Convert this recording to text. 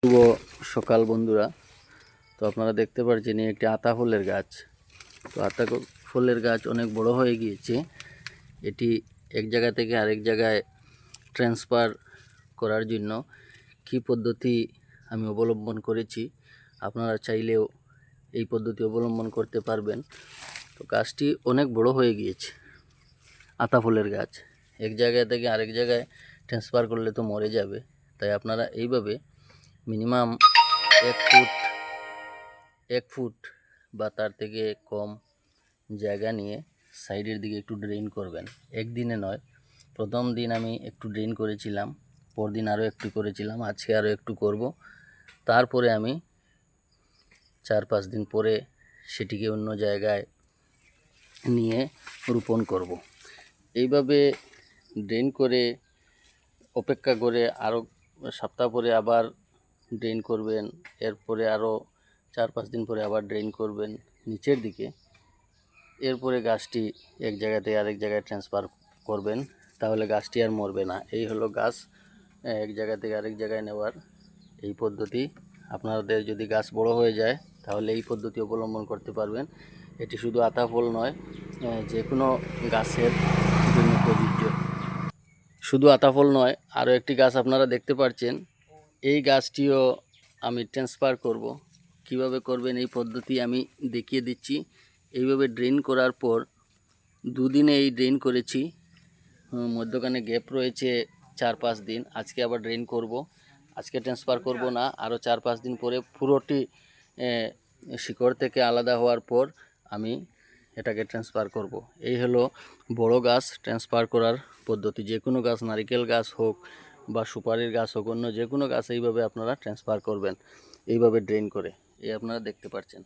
শুভ সকাল বন্ধুরা। তো আপনারা দেখতে পাচ্ছেন একটি আতা ফলের গাছ। তো আতা ফলের গাছ অনেক বড় হয়ে গিয়েছে। এটি এক জায়গা থেকে আরেক জায়গায় ট্রান্সফার করার জন্য কী পদ্ধতি আমি অবলম্বন করেছি, আপনারা চাইলেও এই পদ্ধতি অবলম্বন করতে পারবেন। তো গাছটি অনেক বড় হয়ে গিয়েছে। আতা ফলের গাছ এক জায়গা থেকে আরেক জায়গায় ট্রান্সফার করলে তো মরে যাবে। তাই আপনারা এইভাবে মিনিমাম 1 ফুট বা তার থেকে কম জায়গা নিয়ে সাইডের দিকে একটু ড্রেন করবেন। একদিনে নয়, প্রথম দিন আমি একটু ড্রেন করেছিলাম, পরদিন আরও একটু করেছিলাম, আজকে আরও একটু করব। তারপরে আমি 4-5 দিন পরে সেটিকে অন্য জায়গায় নিয়ে রোপণ করব। এইভাবে ড্রেন করে অপেক্ষা করে আরও সপ্তাহ পরে আবার ড্রেন করবেন। এরপরে আরও 4-5 দিন পরে আবার ড্রেন করবেন নিচের দিকে। এরপরে গাছটি এক জায়গা থেকে আরেক জায়গায় ট্রান্সফার করবেন, তাহলে গাছটি আর মরবে না। এই হলো গাছ এক জায়গা থেকে আরেক জায়গায় নেওয়ার এই পদ্ধতি। আপনাদের যদি গাছ বড় হয়ে যায় তাহলে এই পদ্ধতি অবলম্বন করতে পারবেন। এটি শুধু আতা ফল নয়, যে কোনো গাছের জন্য প্রযোজ্য। শুধু আতা ফল নয়, আরও একটি গাছ আপনারা দেখতে পাচ্ছেন। এই গাছটিও আমি ট্রান্সফার করব। কিভাবে করবেন এই পদ্ধতি আমি দেখিয়ে দিচ্ছি। এইভাবে ড্রেন করার পর 2 দিনে এই ড্রেন করেছি, মধ্যখানে গ্যাপ রয়েছে 4-5 দিন। আজকে আবার ড্রেন করব। আজকে ট্রান্সফার করব না, আরও 4-5 দিন পরে পুরোটি শিকড় থেকে আলাদা হওয়ার পর আমি এটাকে ট্রান্সফার করব। এই হলো বড় গাছ ট্রান্সফার করার পদ্ধতি। যে কোনো গাছ, নারিকেল গাছ হোক বা সুপারির গাছ হোক, অন্য যে কোনো গাছ এইভাবে আপনারা ট্রান্সফার করবেন, এইভাবে ড্রেন করে। এই আপনারা দেখতে পাচ্ছেন।